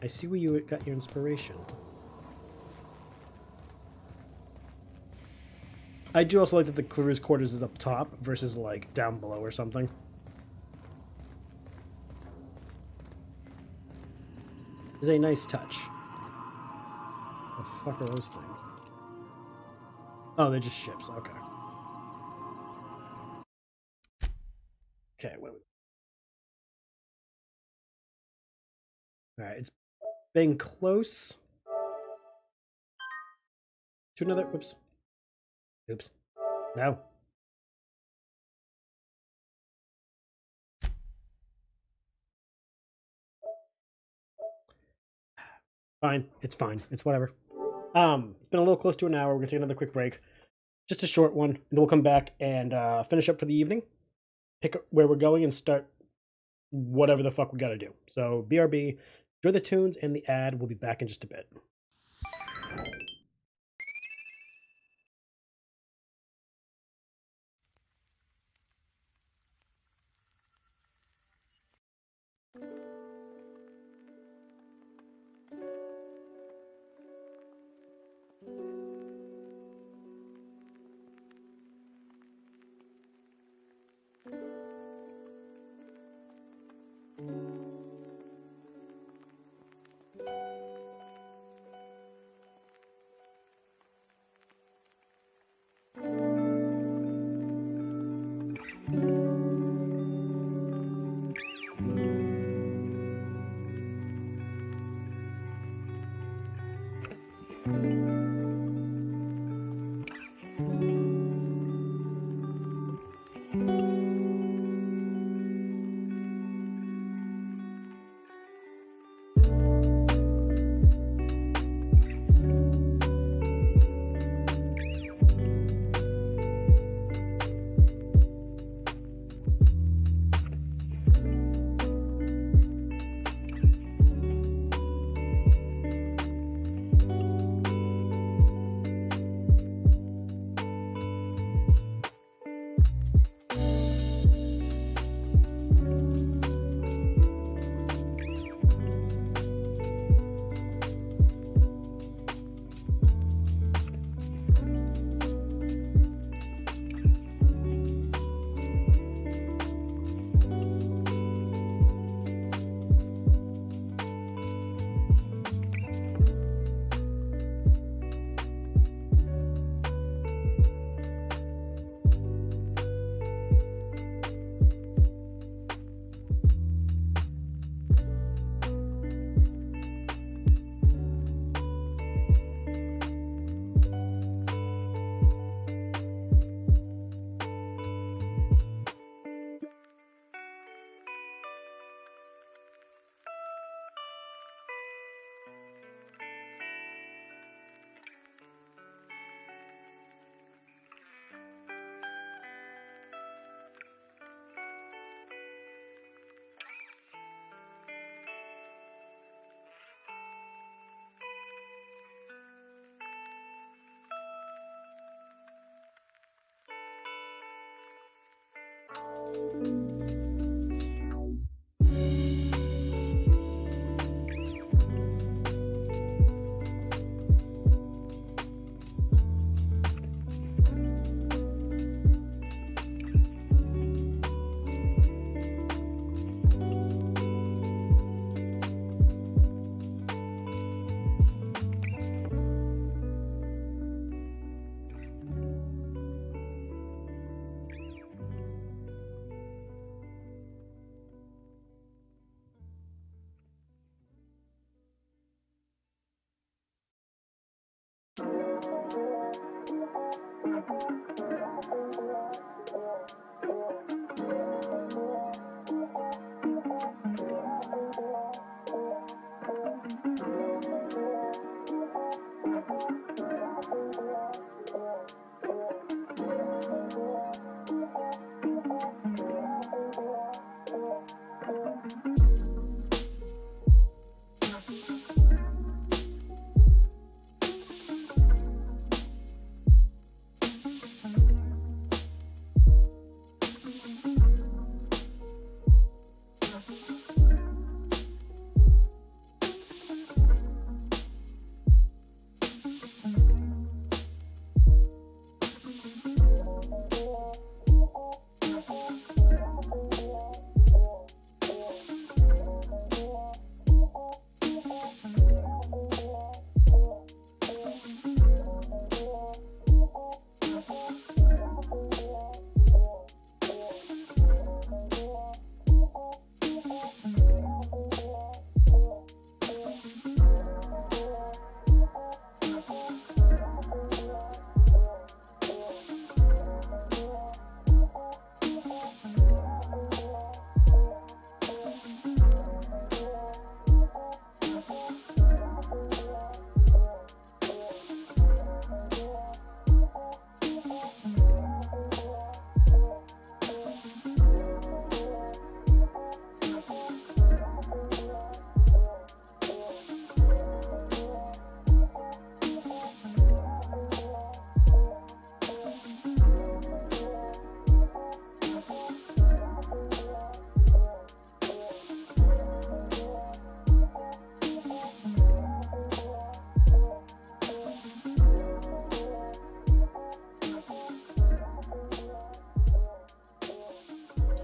I see where you got your inspiration. I do also like that the crew's quarters is up top versus like down below or something. It's a nice touch. The fuck are those things? Oh, they're just ships. Okay. Okay, wait. Alright, it's been close to another. Whoops. Oops. No. Fine. It's fine. It's whatever. It's been a little close to an hour. We're gonna take another quick break. Just a short one. And then we'll come back and finish up for the evening. Pick up where we're going and start whatever the fuck we gotta do. So BRB, enjoy the tunes and the ad. We'll be back in just a bit.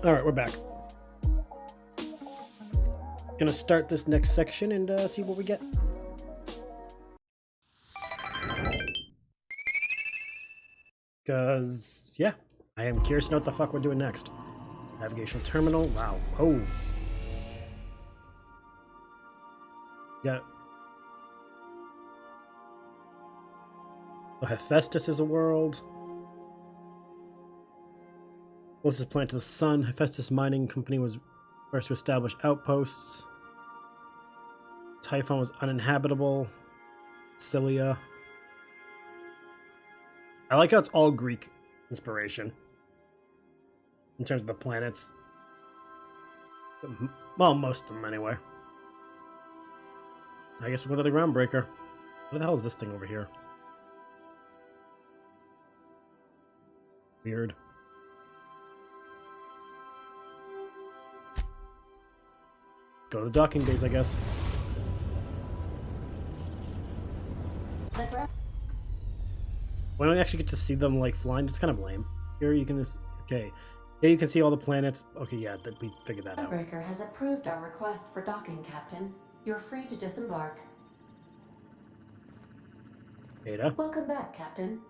Alright, we're back. Gonna start this next section and see what we get. Because, yeah, I am curious to know what the fuck we're doing next. Navigational terminal, wow. Oh. Yeah. So Hephaestus is a world. Closest planet to the sun. Hephaestus Mining Company was first to establish outposts. Typhon was uninhabitable. Cilia. I like how it's all Greek inspiration in terms of the planets. Well, most of them anyway. I guess we'll go to the Groundbreaker. What the hell is this thing over here? Weird. Go to the docking bays, I guess. We don't actually get to see them like flying. It's kind of lame. Here you can just okay. Here you can see all the planets. Okay, yeah, we figured that out. Groundbreaker has approved our request for docking, Captain. You're free to disembark. Ada. Welcome back, Captain.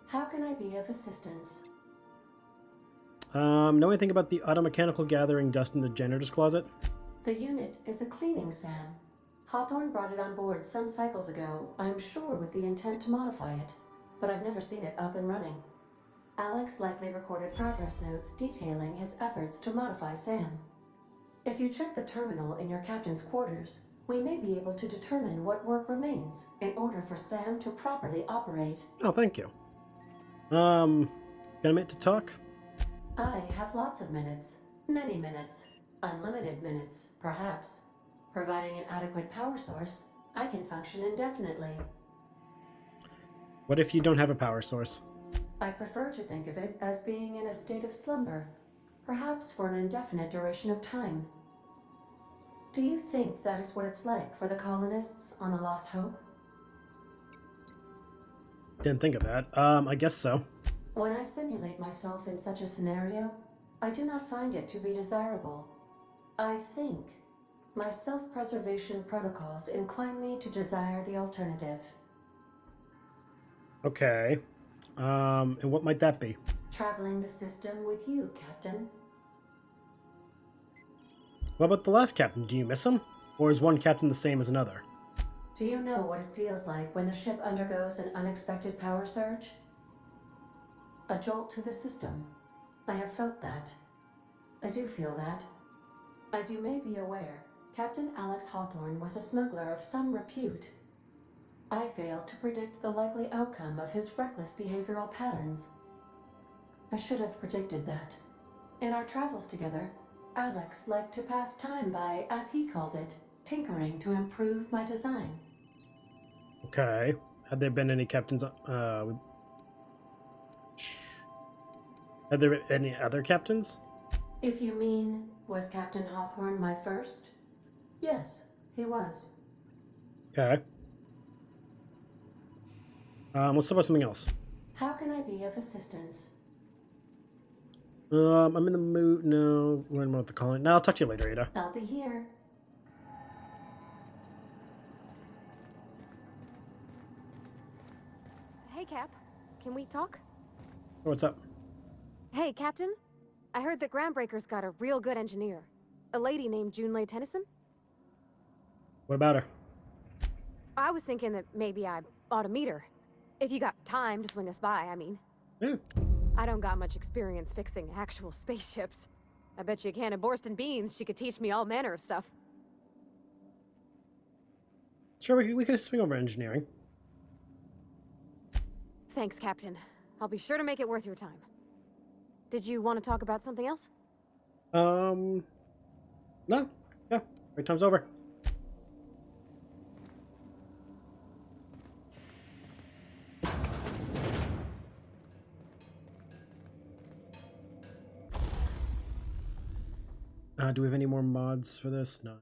How can I be of assistance? Know anything about the automechanical gathering dust in the janitor's closet? The unit is a cleaning SAM. Hawthorne brought it on board some cycles ago, I'm sure with the intent to modify it, but I've never seen it up and running. Alex likely recorded progress notes detailing his efforts to modify SAM. If you check the terminal in your captain's quarters, we may be able to determine what work remains in order for SAM to properly operate. Oh, thank you. Got a minute to talk? I have lots of minutes. Many minutes. Unlimited minutes, perhaps. Providing an adequate power source, I can function indefinitely. What if you don't have a power source? I prefer to think of it as being in a state of slumber, perhaps for an indefinite duration of time. Do you think that is what it's like for the colonists on the Lost Hope? Didn't think of that. I guess so. When I simulate myself in such a scenario, I do not find it to be desirable. I think my self-preservation protocols incline me to desire the alternative. Okay. And what might that be? Traveling the system with you, Captain. What about the last captain? Do you miss him? Or is one captain the same as another? Do you know what it feels like when the ship undergoes an unexpected power surge? A jolt to the system. I have felt that. I do feel that. As you may be aware, Captain Alex Hawthorne was a smuggler of some repute. I failed to predict the likely outcome of his reckless behavioral patterns. I should have predicted that. In our travels together, Alex liked to pass time by, as he called it, tinkering to improve my design. Okay. Had there been any captains? Had there been any other captains? If you mean, was Captain Hawthorne my first? Yes, he was. Okay. Let's talk about something else. How can I be of assistance? I'm in the mood. No, learn more what to call it. No, I'll talk to you later, Ada. I'll be here. Hey, Cap. Can we talk? Oh, what's up? Hey, Captain. I heard that Groundbreaker's got a real good engineer. A lady named Junlei Tennyson. What about her? I was thinking that maybe I ought to meet her. If you got time to swing us by, I mean. Yeah. I don't got much experience fixing actual spaceships. I bet you a can of Borston beans she could teach me all manner of stuff. Sure, we could swing over engineering. Thanks, Captain. I'll be sure to make it worth your time. Did you want to talk about something else? No. Yeah. Break time's over. Do we have any more mods for this? No.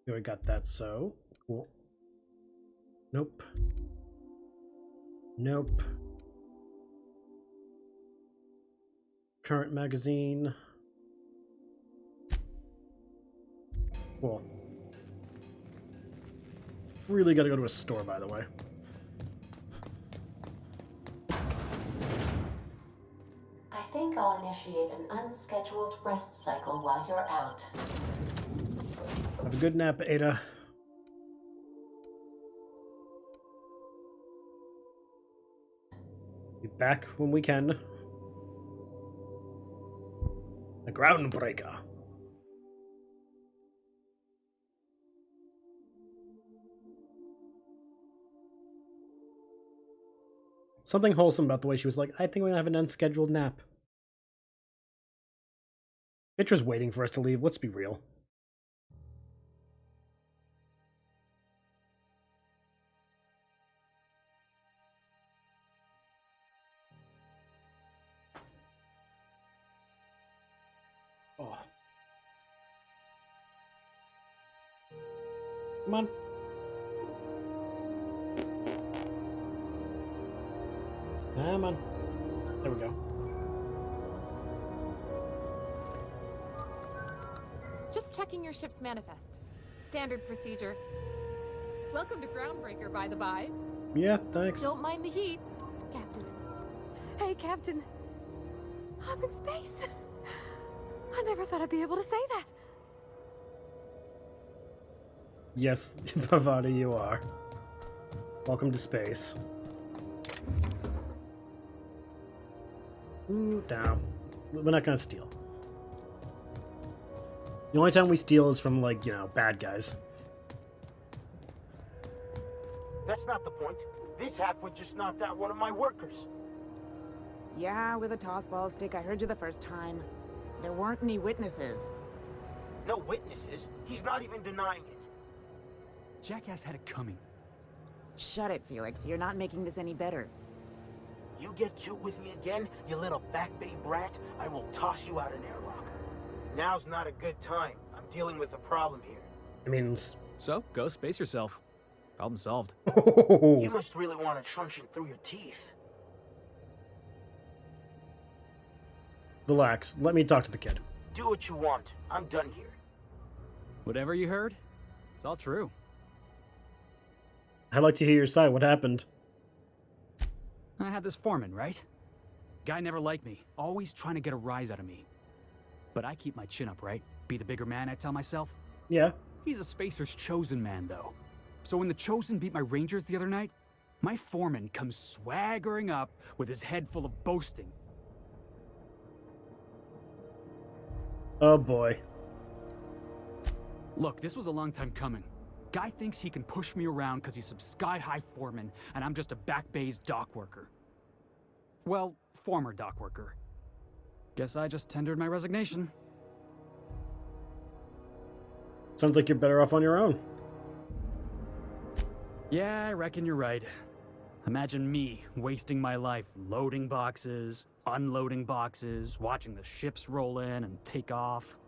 Yeah, we got that, so cool. Nope. Nope. Current magazine. Cool. Really gotta go to a store, by the way. I think I'll initiate an unscheduled rest cycle while you're out. Have a good nap, Ada. Be back when we can. The Groundbreaker. Something wholesome about the way she was like, I think we're gonna have an unscheduled nap. Bitch was waiting for us to leave, let's be real. Oh. Come on. Come on. There we go. Just checking your ship's manifest. Standard procedure. Welcome to Groundbreaker, by the by. Yeah, thanks. Don't mind the heat, Captain. Hey, Captain. I'm in space. I never thought I'd be able to say that. Yes, Parvati, you are. Welcome to space. Down. We're not gonna steal. The only time we steal is from, like, you know, bad guys. That's not the point. This halfwit just knocked out one of my workers. Yeah, with a tossball stick. I heard you the first time. There weren't any witnesses. No witnesses. He's not even denying it. Jackass had it coming. Shut it, Felix. You're not making this any better. You get cute with me again, you little back bay brat, I will toss you out an airlock. Now's not a good time. I'm dealing with a problem here. I mean, So, go space yourself. Problem solved. You must really want to truncheon through your teeth. relax. Let me talk to the kid. Do what you want. I'm done here. Whatever you heard, it's all true. I'd like to hear your side. What happened? I had this foreman, right? Guy never liked me, always trying to get a rise out of me. But I keep my chin up, right? Be the bigger man, I tell myself. Yeah. He's a Spacer's chosen man, though. So when the Chosen beat my Rangers the other night, my foreman comes swaggering up with his head full of boasting. Oh boy. Look, this was a long time coming. Guy thinks he can push me around because he's some sky-high foreman, and I'm just a back bay's dock worker. Well, former dock worker. Guess I just tendered my resignation. Sounds like you're better off on your own. Yeah, I reckon you're right. Imagine me wasting my life loading boxes, unloading boxes, watching the ships roll in and take off.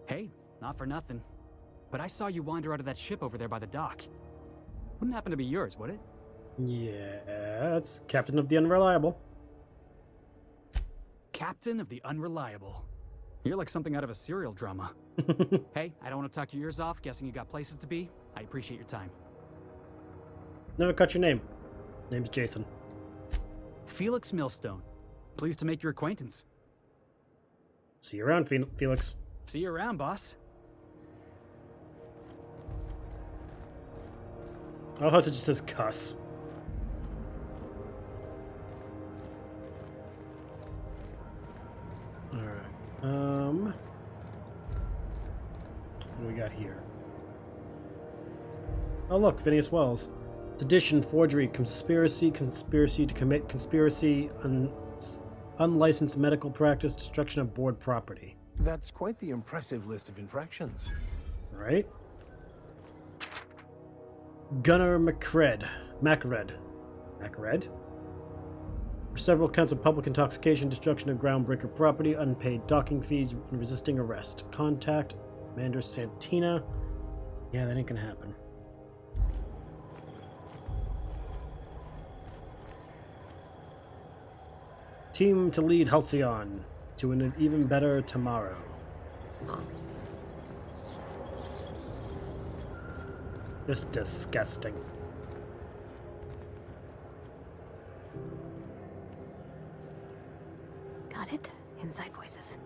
Hey, not for nothing. But I saw you wander out of that ship over there by the dock. Wouldn't happen to be yours, would it? Yeah, it's Captain of the Unreliable. Captain of the Unreliable. You're like something out of a serial drama. Hey, I don't want to talk your ears off, guessing you got places to be. I appreciate your time. Never cut your name. Name's Jason. Felix Millstone. Pleased to make your acquaintance. See you around, Felix. See you around, boss. Oh, it just says cuss. Alright. What do we got here? Oh look, Phineas Wells. Sedition, forgery, conspiracy to commit conspiracy, unlicensed medical practice, destruction of board property. That's quite the impressive list of infractions. Right? Gunnar Macred. For several counts of public intoxication, destruction of groundbreaker property, unpaid docking fees, and resisting arrest. Contact Commander Santina. Yeah, that ain't gonna happen. Team to lead Halcyon to an even better tomorrow. Just disgusting. Got it? Inside voices.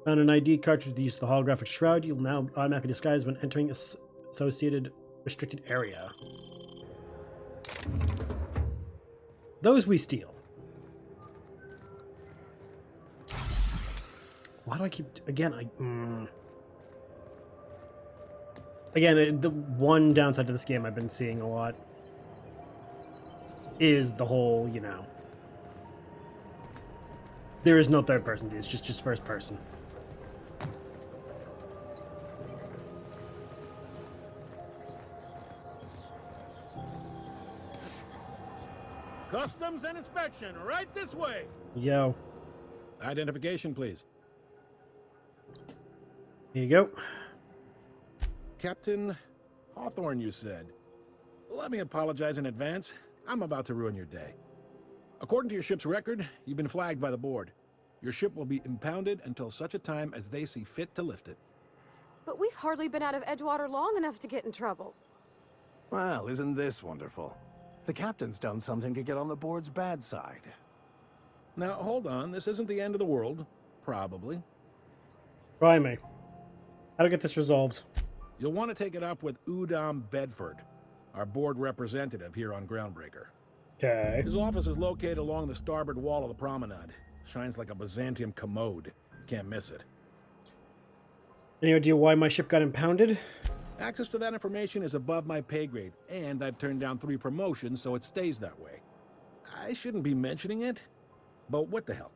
Found an ID cartridge with the use of the holographic shroud. You'll now automatically disguise when entering associated restricted area. Those we steal. Why do I keep... Again, Again, the one downside to this game I've been seeing a lot is the whole, you know... There is no third person, dude. It's just first person. Customs and inspection, right this way. Yo. Identification, please. Here you go. Captain Hawthorne, you said. Let me apologize in advance. I'm about to ruin your day. According to your ship's record, you've been flagged by the board. Your ship will be impounded until such a time as they see fit to lift it. But we've hardly been out of Edgewater long enough to get in trouble. Well, isn't this wonderful? The captain's done something to get on the board's bad side. Now, hold on. This isn't the end of the world. Probably. Try me. How to get this resolved? You'll want to take it up with Udom Bedford, our board representative here on Groundbreaker. Okay. His office is located along the starboard wall of the promenade. Shines like a Byzantium commode. Can't miss it. Any idea why my ship got impounded? Access to that information is above my pay grade, and I've turned down 3 promotions, so it stays that way. I shouldn't be mentioning it, but what the hell?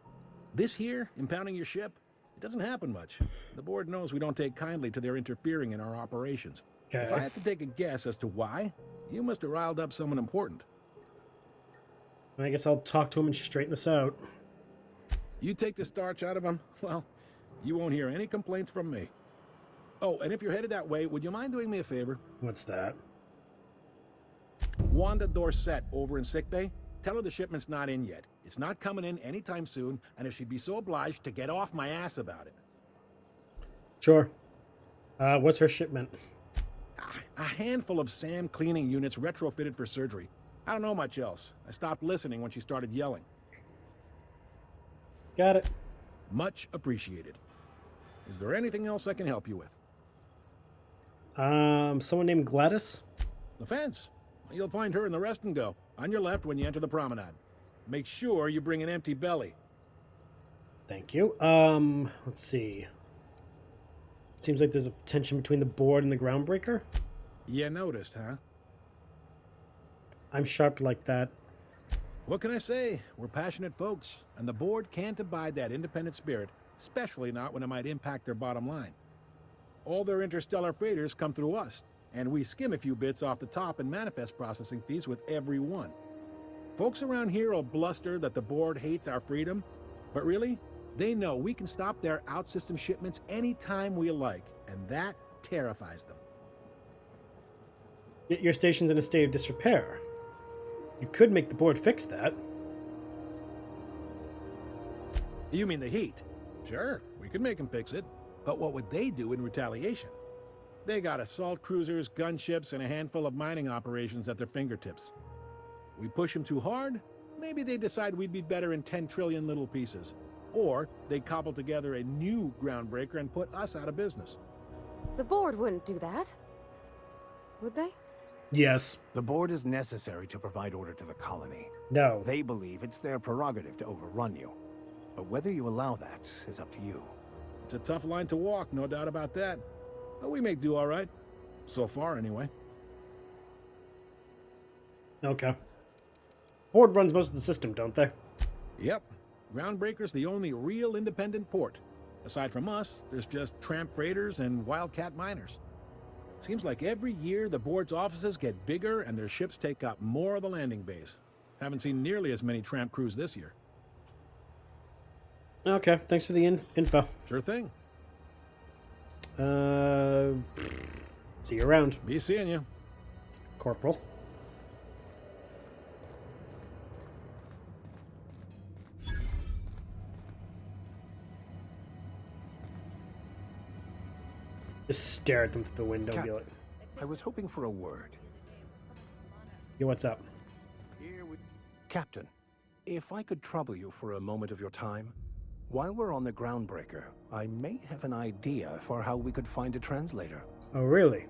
This here, impounding your ship, it doesn't happen much. The board knows we don't take kindly to their interfering in our operations. Okay. If I had to take a guess as to why, you must have riled up someone important. I guess I'll talk to him and straighten this out. You take the starch out of him, well, you won't hear any complaints from me. Oh, and if you're headed that way, would you mind doing me a favor? What's that? Wanda Dorset over in sickbay, tell her the shipment's not in yet. It's not coming in anytime soon, and if she'd be so obliged to get off my ass about it. Sure. What's her shipment? A handful of SAM cleaning units retrofitted for surgery. I don't know much else. I stopped listening when she started yelling. Got it. Much appreciated. Is there anything else I can help you with? Someone named Gladys? The fence. You'll find her in the rest and go, on your left when you enter the promenade. Make sure you bring an empty belly. Thank you. Let's see. Seems like there's a tension between the board and the Groundbreaker. You noticed, huh? I'm sharp like that. What can I say? We're passionate folks, and the board can't abide that independent spirit, especially not when it might impact their bottom line. All their interstellar freighters come through us, and we skim a few bits off the top and manifest processing fees with every one. Folks around here will bluster that the board hates our freedom, but really, they know we can stop their out-system shipments anytime we like, and that terrifies them. Yet your station's in a state of disrepair. You could make the board fix that. You mean the heat? Sure, we could make them fix it, but what would they do in retaliation? They got assault cruisers, gunships, and a handful of mining operations at their fingertips. We push them too hard, maybe they decide we'd be better in 10 trillion little pieces. Or they cobble together a new Groundbreaker and put us out of business. The board wouldn't do that. Would they? Yes. The board is necessary to provide order to the colony. No. They believe it's their prerogative to overrun you. But whether you allow that is up to you. It's a tough line to walk, no doubt about that. But we make do all right. So far, anyway. Okay. Board runs most of the system, don't they? Yep. Groundbreaker's the only real independent port. Aside from us, there's just tramp freighters and wildcat miners. Seems like every year the board's offices get bigger and their ships take up more of the landing base. Haven't seen nearly as many tramp crews this year. Okay, thanks for the info. Sure thing. See you around, Be seeing you. Corporal. Just stare at them through the window and be like, I was hoping for a word. yo, what's up? Captain, if I could trouble you for a moment of your time, while we're on the groundbreaker, I may have an idea for how we could find a translator. Oh, really?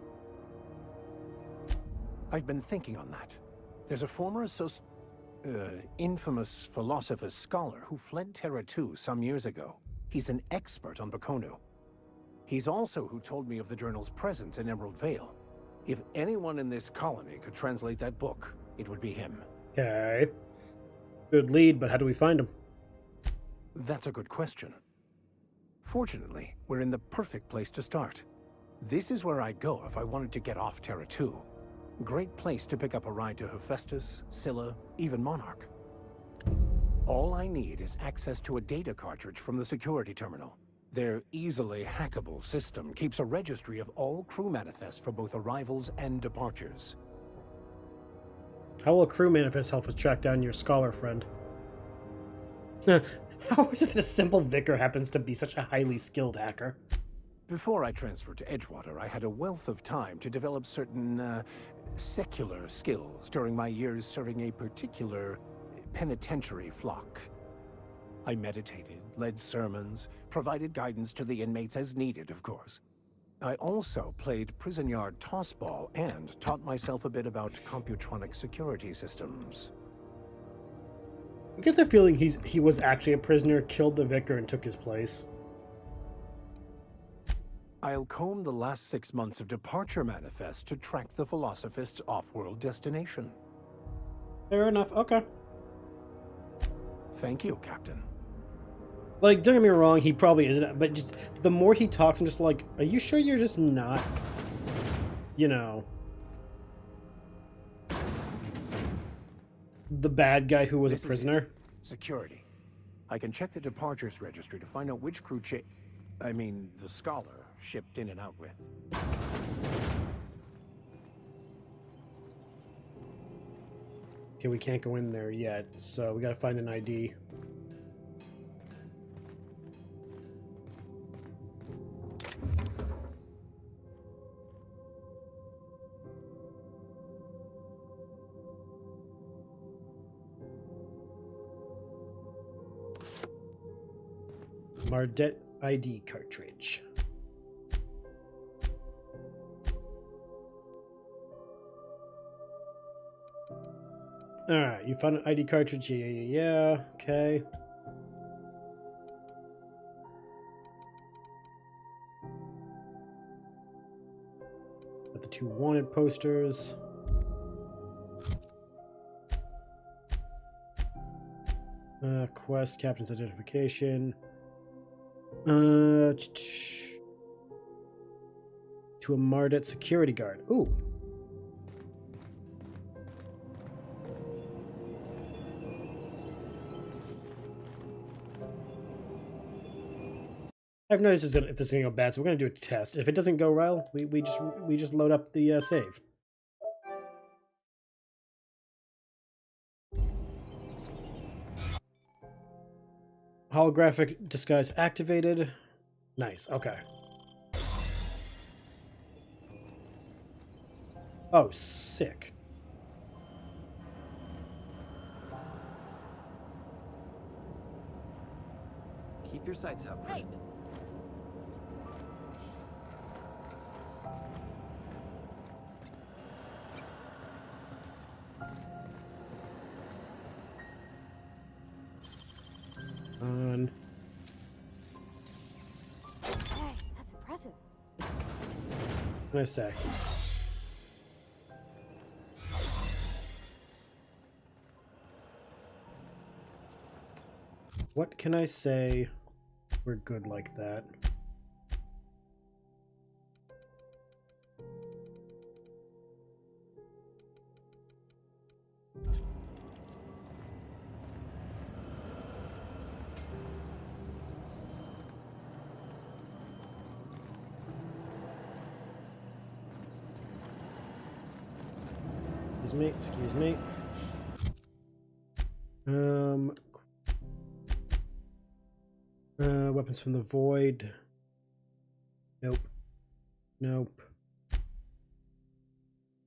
I've been thinking on that. There's a former infamous philosopher scholar who fled Terra 2 some years ago. He's an expert on Bakonu. He's also who told me of the journal's presence in Emerald Vale. If anyone in this colony could translate that book, it would be him. Okay. Good lead, but how do we find him? That's a good question. Fortunately, we're in the perfect place to start. This is where I'd go if I wanted to get off Terra 2. Great place to pick up a ride to Hephaestus, Scylla, even Monarch. All I need is access to a data cartridge from the security terminal. Their easily hackable system keeps a registry of all crew manifests for both arrivals and departures. How will a crew manifest help us track down your scholar friend? How is it that a simple vicar happens to be such a highly skilled hacker? Before I transferred to Edgewater, I had a wealth of time to develop certain, secular skills during my years serving a particular penitentiary flock. I meditated, led sermons, provided guidance to the inmates as needed, of course. I also played prison yard tossball and taught myself a bit about computronic security systems. I get the feeling he was actually a prisoner, killed the vicar, and took his place. I'll comb the last 6 months of departure manifest to track the Philosophist's off-world destination. Fair enough, okay. Thank you, Captain. Like, don't get me wrong, he probably isn't, but just the more he talks, I'm just like, are you sure you're just not, you know, the bad guy who was a prisoner? Security. I can check the departures registry to find out which crew the scholar shipped in and out with. Okay, we can't go in there yet, so we gotta find an ID. Mardet ID cartridge. Alright, you found an ID cartridge. Yeah. Okay. Got the 2 wanted posters. Quest, captain's identification. To a Mardet security guard. Ooh. I've noticed if this is gonna go bad, so we're gonna do a test. If it doesn't go well, we just load up the save. Holographic disguise activated. Nice. Okay. Oh, sick. Keep your sights out, friend. On. Hey, that's impressive. What can I say? What can I say? We're good like that. Excuse me. Weapons from the void. Nope. Nope.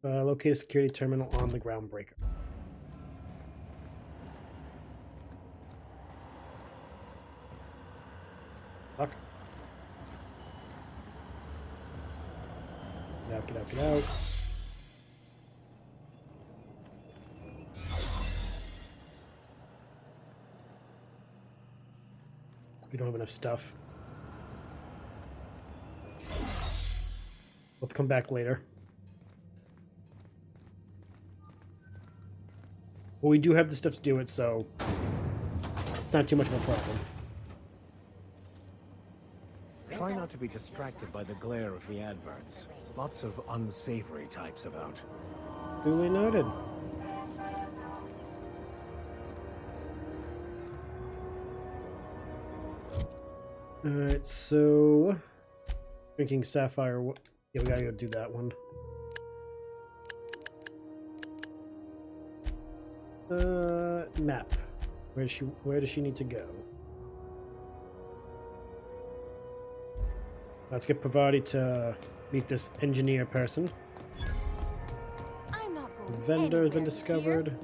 Locate a security terminal on the groundbreaker. Fuck. Get out, get out, get out. We don't have enough stuff. We'll come back later. Well, we do have the stuff to do it, so it's not too much of a problem. Try not to be distracted by the glare of the adverts. Lots of unsavory types about. Duly noted. Alright, so drinking sapphire. Yeah, we gotta go do that one. Map. Where does she need to go? Let's get Parvati to meet this engineer person. I'm not going Vendor has been anywhere discovered. here.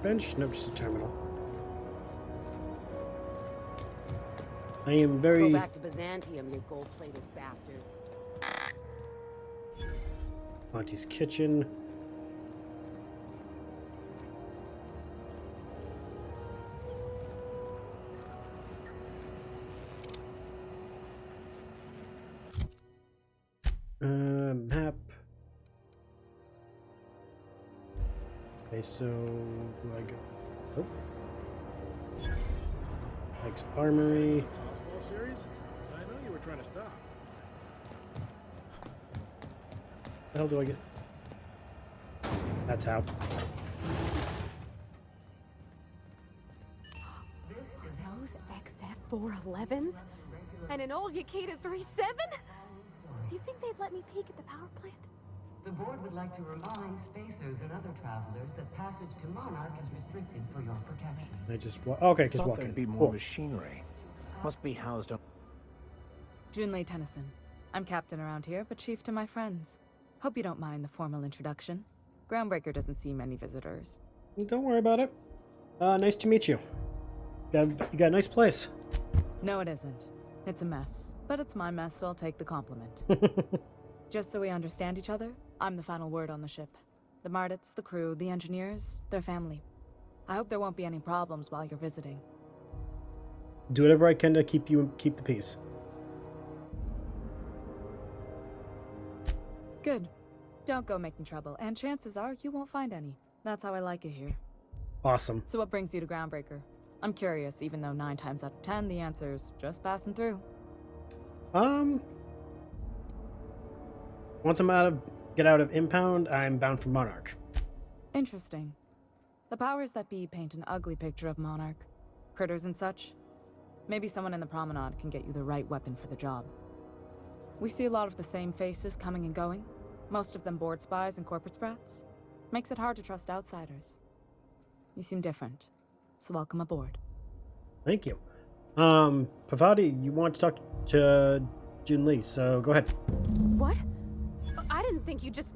Bench? No, just a terminal. I am very... Go back to Byzantium, you gold-plated bastards. Auntie's kitchen. Map. Okay, so where do I go? Oh. Mike's Armory. Tossball series? I know you were trying to stop. The hell do I get? That's how. Those XF411s? And an old Yakita 37? You think they'd let me peek at the power plant? The board would like to remind spacers and other travelers that passage to Monarch is restricted for your protection. I just okay, just Thought walk there'd in. be more Cool. machinery. Must be housed up. Junlei Tennyson. I'm captain around here, but chief to my friends. Hope you don't mind the formal introduction. Groundbreaker doesn't see many visitors. Don't worry about it. Nice to meet you. You got a nice place. No, it isn't. It's a mess. But it's my mess, so I'll take the compliment. Just so we understand each other, I'm the final word on the ship. The Mardits, the crew, the engineers, their family. I hope there won't be any problems while you're visiting. Do whatever I can to keep the peace. Good. Don't go making trouble, and chances are you won't find any. That's how I like it here. Awesome. So what brings you to Groundbreaker? I'm curious, even though 9 times out of 10 the answer's just passing through. Once get out of Impound, I'm bound for Monarch. Interesting. The powers that be paint an ugly picture of Monarch. Critters and such. Maybe someone in the promenade can get you the right weapon for the job. We see a lot of the same faces coming and going. Most of them board spies and corporate sprats. Makes it hard to trust outsiders. You seem different, so welcome aboard. Thank you. Parvati, you want to talk to Junlei, so go ahead. What? I didn't think you just...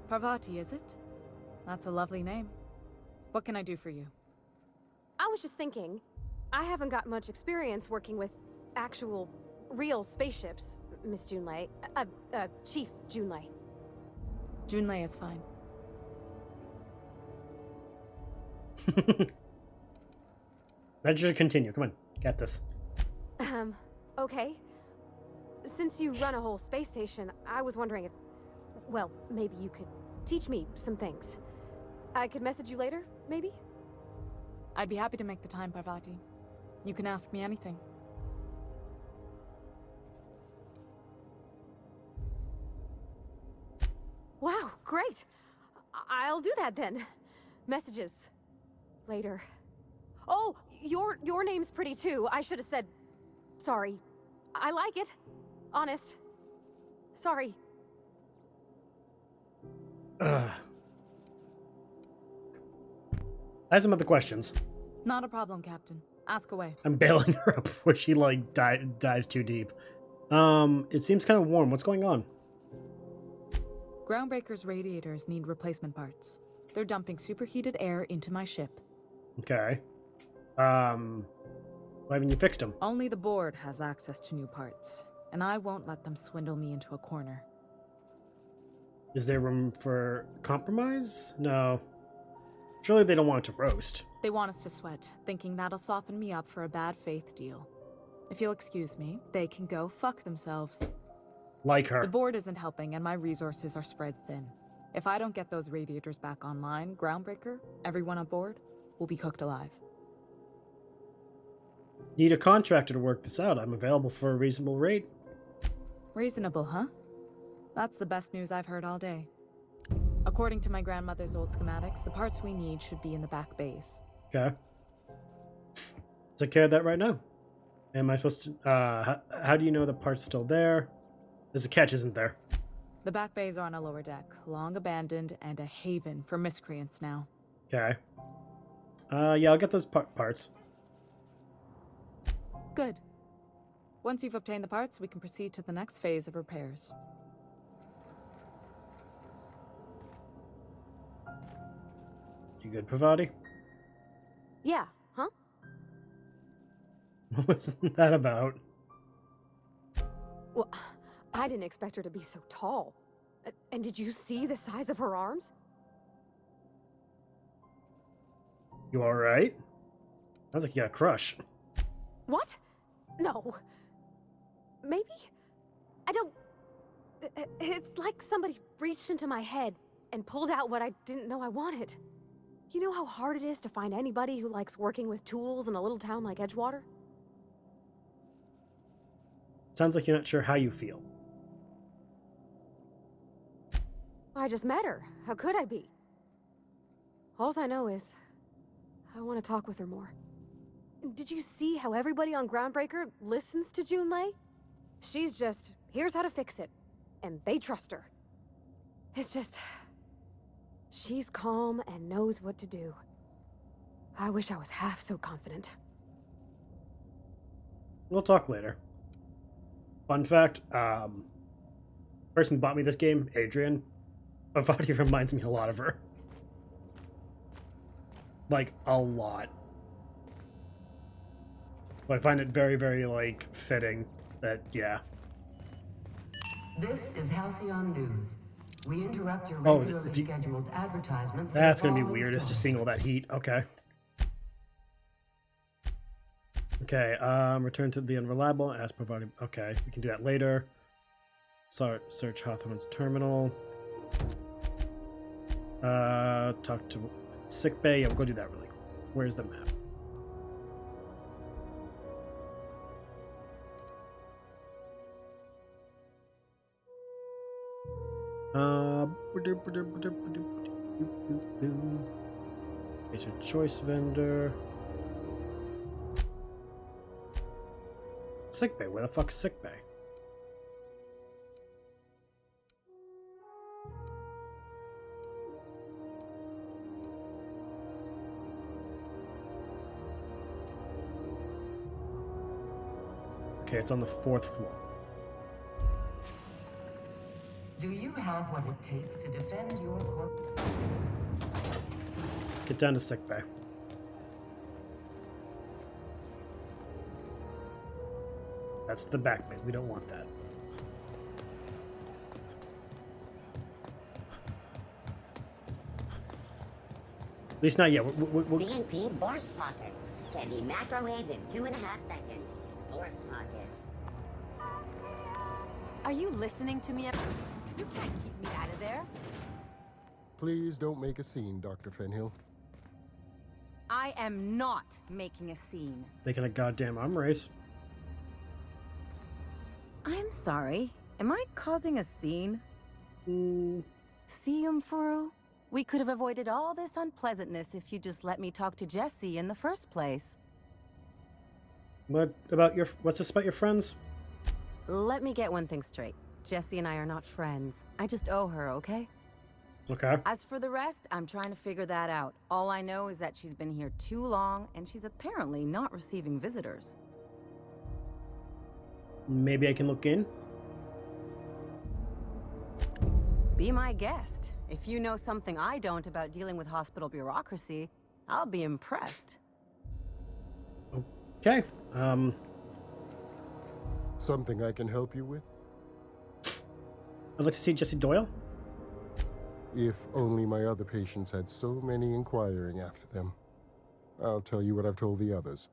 Parvati, is it? That's a lovely name. What can I do for you? I was just thinking, I haven't got much experience working with actual, real spaceships, Miss Junlei. Chief Junlei. Junlei is fine. That should continue. Come on, get this. Okay. Since you run a whole space station, I was wondering if... Well, maybe you could teach me some things. I could message you later, maybe? I'd be happy to make the time, Parvati. You can ask me anything. Wow, great! I'll do that then. Messages. Later. Oh, your name's pretty too. I should have said... Sorry. I like it. Honest. Sorry. I have some other questions. Not a problem, Captain. Ask away. I'm bailing her up before she like dives too deep. It seems kind of warm. What's going on? Groundbreaker's radiators need replacement parts. They're dumping superheated air into my ship. Okay. Why haven't you fixed them? Only the board has access to new parts, and I won't let them swindle me into a corner. Is there room for compromise? No. Surely they don't want it to roast. They want us to sweat, thinking that'll soften me up for a bad faith deal. If you'll excuse me, they can go fuck themselves. Like her. The board isn't helping, and my resources are spread thin. If I don't get those radiators back online, Groundbreaker, everyone on board, will be cooked alive. Need a contractor to work this out. I'm available for a reasonable rate. Reasonable, huh? That's the best news I've heard all day. According to my grandmother's old schematics, the parts we need should be in the back bays. Okay. Take care of that right now. Am I supposed to... how do you know the part's still there? There's a catch, isn't there? The back bays are on a lower deck, long abandoned and a haven for miscreants now. Okay. Yeah, I'll get those parts. Good. Once you've obtained the parts, we can proceed to the next phase of repairs. You good, Parvati? Yeah, huh? What was that about? Well, I didn't expect her to be so tall. And did you see the size of her arms? You alright? Sounds like you got a crush. What? No. Maybe? I don't... It's like somebody reached into my head and pulled out what I didn't know I wanted. You know how hard it is to find anybody who likes working with tools in a little town like Edgewater? Sounds like you're not sure how you feel. I just met her. How could I be? Alls I know is... I want to talk with her more. Did you see how everybody on Groundbreaker listens to Junlei? She's just, here's how to fix it. And they trust her. It's just... She's calm and knows what to do. I wish I was half so confident. We'll talk later. Fun fact, person who bought me this game, Adrian, Parvati reminds me a lot of her. Like, a lot. So I find it very, very, like, fitting that, yeah. This is Halcyon News. We interrupt your Oh, regularly scheduled advertisement. That's gonna be weird, is just seeing all that heat. Okay. Okay, return to the unreliable, ask Parvati. Okay, we can do that later. Search Hawthorne's terminal. Talk to sickbay. Yeah, we'll go do that really quick. Where's the map? It's your choice vendor. Sickbay, where the fuck's sickbay? Okay, it's on the 4th floor. Do you have what it takes to defend your corp? Get down to sickbay. That's the back bit. We don't want that. At least not yet. CNP burst pocket can be microwaved in 2.5 seconds. Burst pocket. Are you listening to me? You can't keep me out of there. Please don't make a scene, Dr. Fenhill. I am not making a scene. Making a goddamn arm race. I'm sorry. Am I causing a scene? See, Umfuru? We could have avoided all this unpleasantness if you just let me talk to Jesse in the first place. What about your... What's this about your friends? Let me get one thing straight. Jesse and I are not friends. I just owe her, okay? Okay. As for the rest, I'm trying to figure that out. All I know is that she's been here too long, and she's apparently not receiving visitors. Maybe I can look in? Be my guest. If you know something I don't about dealing with hospital bureaucracy, I'll be impressed. Okay. Something I can help you with? I'd like to see Jesse Doyle. If only my other patients had so many inquiring after them. I'll tell you what I've told the others.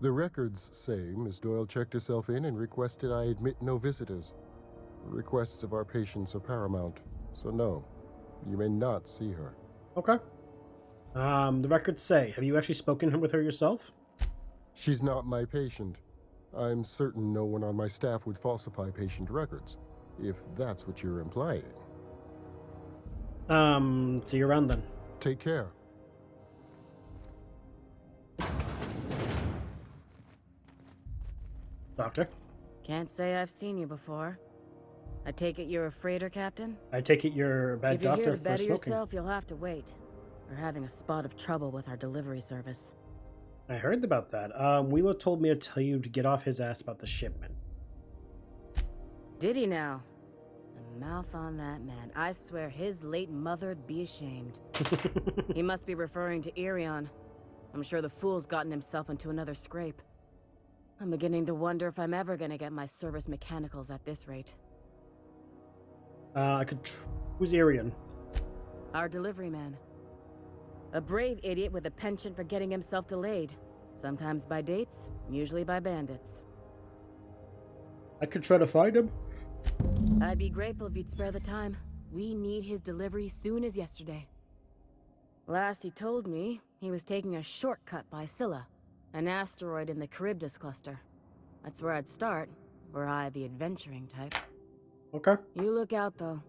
The records say Miss Doyle checked herself in and requested I admit no visitors. The requests of our patients are paramount, so no, you may not see her. Okay. The records say, have you actually spoken with her yourself? She's not my patient. I'm certain no one on my staff would falsify patient records, if that's what you're implying. See you around then. Take care. Doctor? Can't say I've seen you before. I take it you're a freighter captain? I take it you're a bad If you're doctor here to for better smoking. yourself, you'll have to wait. We're having a spot of trouble with our delivery service. I heard about that. Wheeler told me to tell you to get off his ass about the shipment. Did he now? The mouth on that man. I swear his late mother'd be ashamed. He must be referring to Irion. I'm sure the fool's gotten himself into another scrape. I'm beginning to wonder if I'm ever gonna get my service mechanicals at this rate. Who's Irion? Our delivery man. A brave idiot with a penchant for getting himself delayed. Sometimes by dates, usually by bandits. I could try to find him. I'd be grateful if you'd spare the time. We need his delivery soon as yesterday. Last he told me, he was taking a shortcut by Scylla, an asteroid in the Charybdis cluster. That's where I'd start, were I the adventuring type. Okay. You look out, though.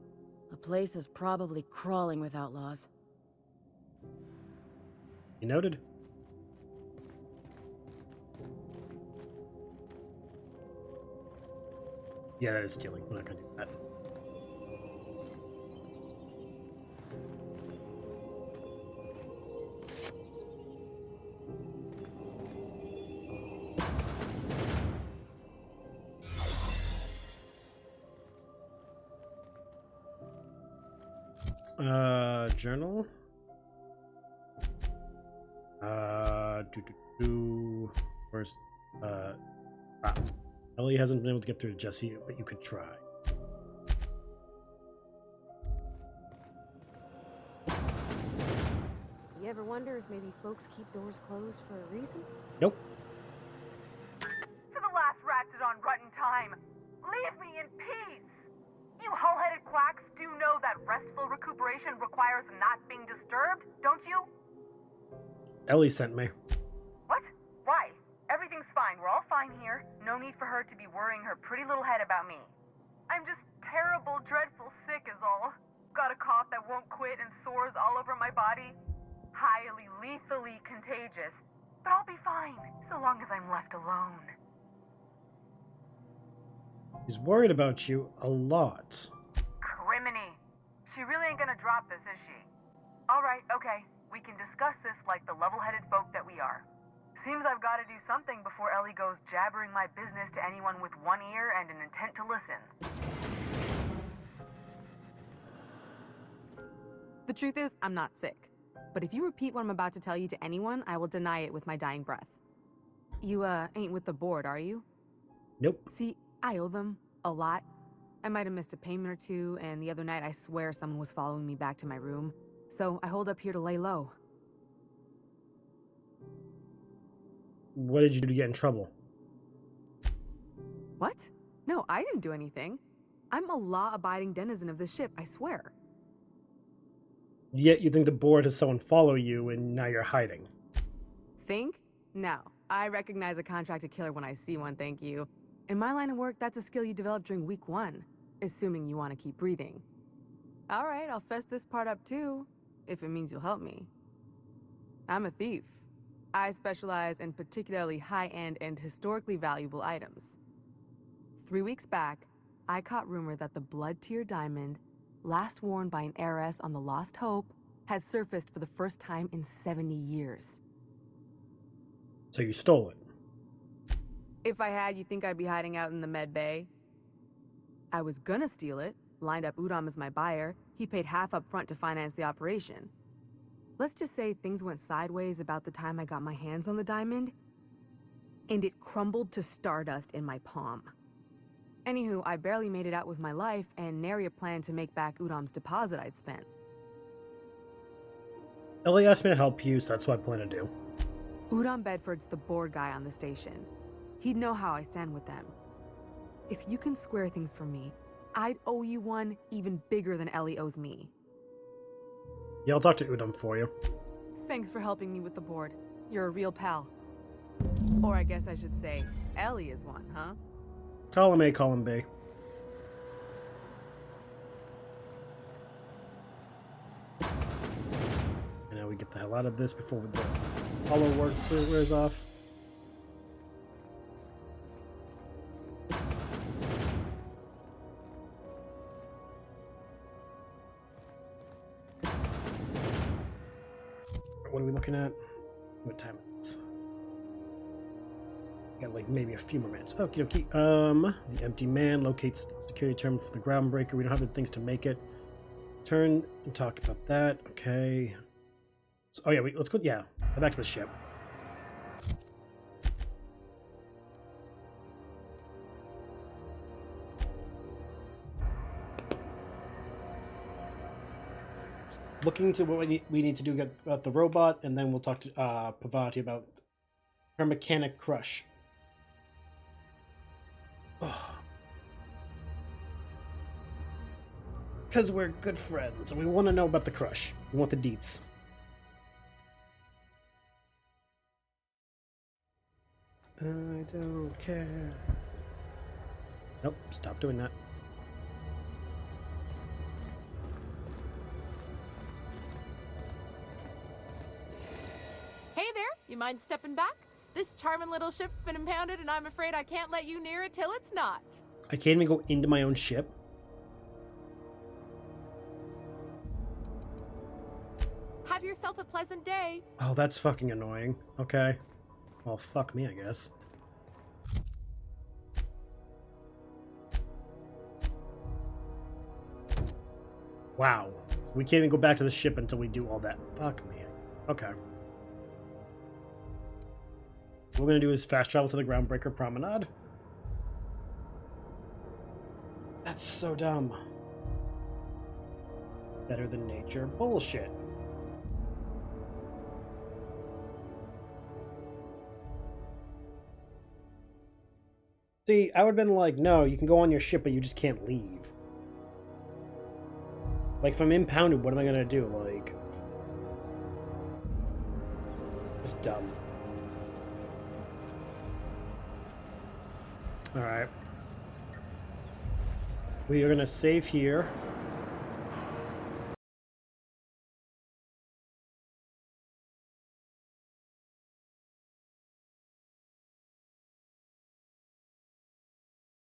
The place is probably crawling with outlaws. You noted. Yeah, that is stealing. We're not gonna do that. Journal. Where's, Ellie hasn't been able to get through to Jesse, but you could try. You ever wonder if maybe folks keep doors closed for a reason? Nope. For the last ratchet on rotten time, leave me in peace! You hull-headed quacks do know that restful recuperation requires not being disturbed, don't you? Ellie sent me. What? Why? Everything's fine. We're all fine here. No need for her to be worrying her pretty little head about me. I'm just terrible, dreadful sick is all. Got a cough that won't quit and sores all over my body. Highly, lethally contagious. But I'll be fine, so long as I'm left alone. He's worried about you a lot. Criminy. She really ain't gonna drop this, is she? Alright, okay. We can discuss this like the level-headed folk that we are. Seems I've got to do something before Ellie goes jabbering my business to anyone with one ear and an intent to listen. The truth is, I'm not sick. But if you repeat what I'm about to tell you to anyone, I will deny it with my dying breath. You, ain't with the board, are you? Nope. See, I owe them a lot. I might have missed a payment or two, and the other night I swear someone was following me back to my room. So I hold up here to lay low. What did you do to get in trouble? What? No, I didn't do anything. I'm a law-abiding denizen of this ship, I swear. Yet you think the board has someone follow you and now you're hiding. Think? No. I recognize a contracted killer when I see one, thank you. In my line of work, that's a skill you develop during week 1, assuming you want to keep breathing. Alright, I'll fess this part up too, if it means you'll help me. I'm a thief. I specialize in particularly high-end and historically valuable items. 3 weeks back, I caught rumor that the blood tier diamond last worn by an heiress on the Lost Hope, had surfaced for the first time in 70 years. So you stole it? If I had, you think I'd be hiding out in the med bay? I was gonna steal it, lined up Udom as my buyer. He paid half up front to finance the operation. Let's just say things went sideways about the time I got my hands on the diamond, and it crumbled to stardust in my palm. Anywho, I barely made it out with my life, and nary a plan to make back Udom's deposit I'd spent. Ellie asked me to help you, so that's what I plan to do. Udom Bedford's the board guy on the station. He'd know how I stand with them. If you can square things for me, I'd owe you one even bigger than Ellie owes me. Yeah, I'll talk to Udom for you. Thanks for helping me with the board. You're a real pal. Or I guess I should say, Ellie is one, huh? Call him A, call him B. And now we get the hell out of this before the hollow works wears off. What are we looking at? What time is it? Got like maybe a few more minutes. Okie dokie. The empty man locates the security terminal for the groundbreaker. We don't have the things to make it. Turn and talk about that. Okay. So, oh yeah, let's go. Yeah, go back to the ship. Looking to what we need to do about the robot, and then we'll talk to Parvati about her mechanic crush. Because we're good friends, and we want to know about the crush. We want the deets. I don't care. Nope, stop doing that. Hey there, you mind stepping back? This charming little ship's been impounded and I'm afraid I can't let you near it till it's not. I can't even go into my own ship. Have yourself a pleasant day. Oh, that's fucking annoying. Okay. Well, fuck me, I guess. Wow. So we can't even go back to the ship until we do all that. Fuck me. Okay. What we're going to do is fast travel to the Groundbreaker Promenade. That's so dumb. Better than nature. Bullshit. See, I would have been like, no, you can go on your ship, but you just can't leave. Like, if I'm impounded, what am I going to do? Like... It's dumb. Alright. We are going to save here.